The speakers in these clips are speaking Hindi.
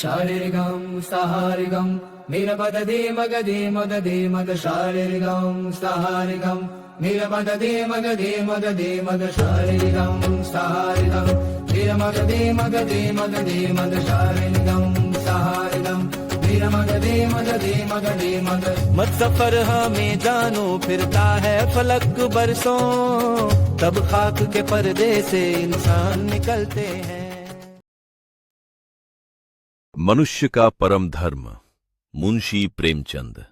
शारीरिकं सहारिकं नीलपददे मगदे मददे मद शारीरिकं सहारिकं नीलपददे मगदे मददे मद शारीरिकं सहारिकं नीलमगदे मगदे मददे मद शारीरिकं सहारिकं नीलमगदे मददे मगदे मद। मत सफर हमें जानो फिरता है फलक बरसों, तब खाक के पर्दे से इंसान निकलते हैं। मनुष्य का परम धर्म, मुंशी प्रेमचंद।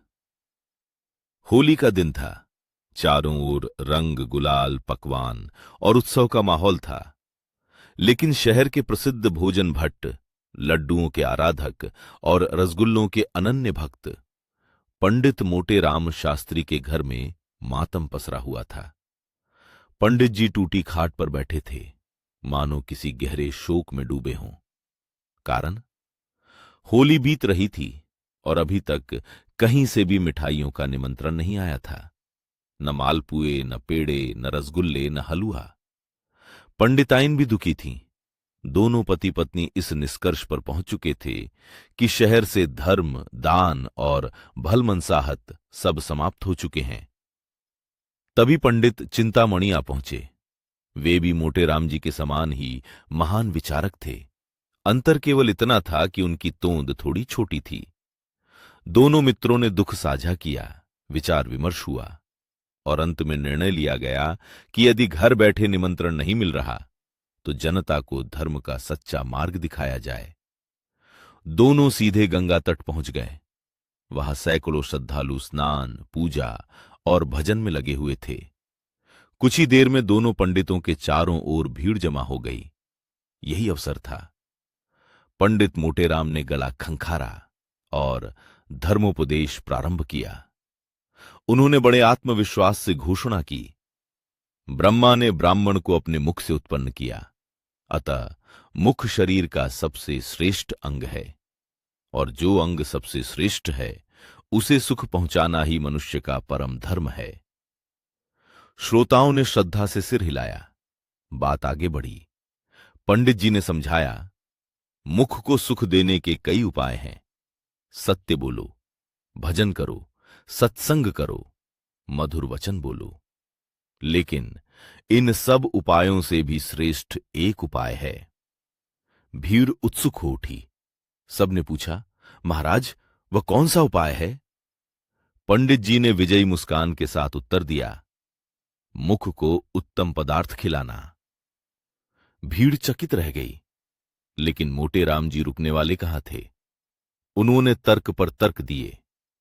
होली का दिन था। चारों ओर रंग, गुलाल, पकवान और उत्सव का माहौल था। लेकिन शहर के प्रसिद्ध भोजन भट्ट, लड्डुओं के आराधक और रसगुल्लों के अनन्य भक्त पंडित मोटे राम शास्त्री के घर में मातम पसरा हुआ था। पंडित जी टूटी खाट पर बैठे थे, मानो किसी गहरे शोक में डूबे हों। कारण, होली बीत रही थी और अभी तक कहीं से भी मिठाइयों का निमंत्रण नहीं आया था। न मालपुए, न पेड़े, न रसगुल्ले, न हलवा। पंडिताइन भी दुखी थीं। दोनों पति पत्नी इस निष्कर्ष पर पहुंच चुके थे कि शहर से धर्म, दान और भलमनसाहत सब समाप्त हो चुके हैं। तभी पंडित चिंतामणि आ पहुंचे। वे भी मोटे राम जी के समान ही महान विचारक थे। अंतर केवल इतना था कि उनकी तोंद थोड़ी छोटी थी। दोनों मित्रों ने दुख साझा किया, विचार विमर्श हुआ और अंत में निर्णय लिया गया कि यदि घर बैठे निमंत्रण नहीं मिल रहा तो जनता को धर्म का सच्चा मार्ग दिखाया जाए। दोनों सीधे गंगा तट पहुंच गए। वहां सैकड़ों श्रद्धालु स्नान, पूजा और भजन में लगे हुए थे। कुछ ही देर में दोनों पंडितों के चारों ओर भीड़ जमा हो गई। यही अवसर था। पंडित मोटेराम ने गला खंखारा और धर्मोपदेश प्रारंभ किया। उन्होंने बड़े आत्मविश्वास से घोषणा की, ब्रह्मा ने ब्राह्मण को अपने मुख से उत्पन्न किया, अतः मुख शरीर का सबसे श्रेष्ठ अंग है और जो अंग सबसे श्रेष्ठ है उसे सुख पहुंचाना ही मनुष्य का परम धर्म है। श्रोताओं ने श्रद्धा से सिर हिलाया। बात आगे बढ़ी। पंडित जी ने समझाया, मुख को सुख देने के कई उपाय हैं। सत्य बोलो, भजन करो, सत्संग करो, मधुर वचन बोलो। लेकिन इन सब उपायों से भी श्रेष्ठ एक उपाय है। भीड़ उत्सुक हो उठी। सबने पूछा, महाराज वह कौन सा उपाय है? पंडित जी ने विजयी मुस्कान के साथ उत्तर दिया, मुख को उत्तम पदार्थ खिलाना। भीड़ चकित रह गई। लेकिन मोटे राम जी रुकने वाले कहाँ थे। उन्होंने तर्क पर तर्क दिए,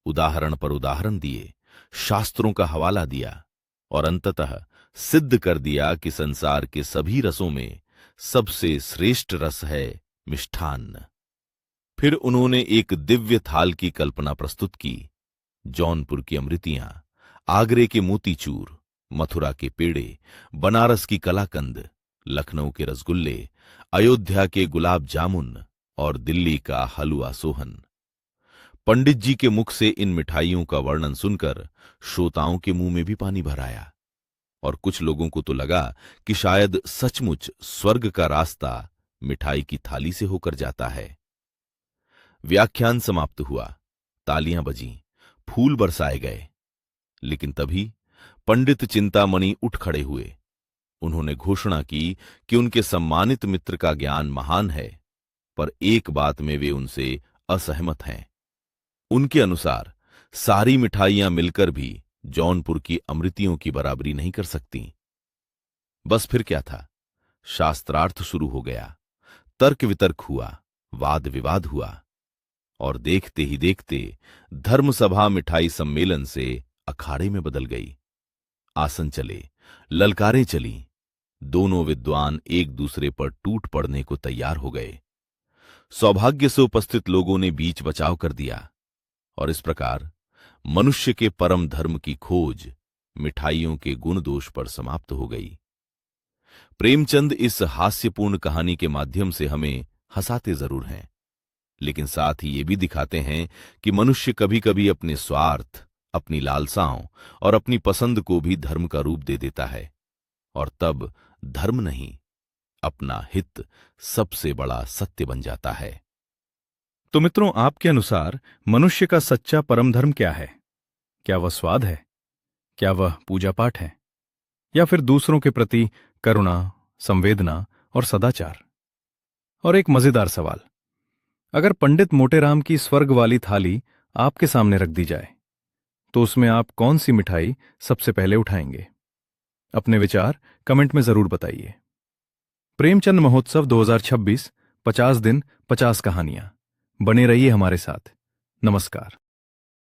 उदाहरण पर उदाहरण दिए, शास्त्रों का हवाला दिया और अंततः सिद्ध कर दिया कि संसार के सभी रसों में सबसे श्रेष्ठ रस है मिष्ठान्न। फिर उन्होंने एक दिव्य थाल की कल्पना प्रस्तुत की। जौनपुर की अमृतियां, आगरे के मोतीचूर, मथुरा के पेड़े, बनारस की कलाकंद, लखनऊ के रसगुल्ले, अयोध्या के गुलाब जामुन और दिल्ली का हलवा सोहन। पंडित जी के मुख से इन मिठाइयों का वर्णन सुनकर श्रोताओं के मुंह में भी पानी भर आया और कुछ लोगों को तो लगा कि शायद सचमुच स्वर्ग का रास्ता मिठाई की थाली से होकर जाता है। व्याख्यान समाप्त हुआ, तालियां बजीं, फूल बरसाए गए। लेकिन तभी पंडित चिंतामणि उठ खड़े हुए। उन्होंने घोषणा की कि उनके सम्मानित मित्र का ज्ञान महान है, पर एक बात में वे उनसे असहमत हैं। उनके अनुसार सारी मिठाइयां मिलकर भी जौनपुर की अमृतियों की बराबरी नहीं कर सकती। बस फिर क्या था, शास्त्रार्थ शुरू हो गया, तर्क वितर्क हुआ, वाद विवाद हुआ और देखते ही देखते धर्मसभा मिठाई सम्मेलन से अखाड़े में बदल गई। आसन चले, ललकारें चली। दोनों विद्वान एक दूसरे पर टूट पड़ने को तैयार हो गए। सौभाग्य से उपस्थित लोगों ने बीच बचाव कर दिया और इस प्रकार मनुष्य के परम धर्म की खोज मिठाइयों के गुण दोष पर समाप्त हो गई। प्रेमचंद इस हास्यपूर्ण कहानी के माध्यम से हमें हंसाते जरूर हैं, लेकिन साथ ही ये भी दिखाते हैं कि मनुष्य कभी कभी अपने स्वार्थ, अपनी लालसाओं और अपनी पसंद को भी धर्म का रूप दे देता है और तब धर्म नहीं, अपना हित सबसे बड़ा सत्य बन जाता है। तो मित्रों, आपके अनुसार मनुष्य का सच्चा परम धर्म क्या है? क्या वह स्वाद है? क्या वह पूजा पाठ है? या फिर दूसरों के प्रति करुणा, संवेदना और सदाचार? और एक मजेदार सवाल, अगर पंडित मोटेराम की स्वर्ग वाली थाली आपके सामने रख दी जाए तो उसमें आप कौन सी मिठाई सबसे पहले उठाएंगे? अपने विचार कमेंट में जरूर बताइए। प्रेमचंद महोत्सव 2026, 50 दिन 50 कहानियां। बने रहिए हमारे साथ। नमस्कार।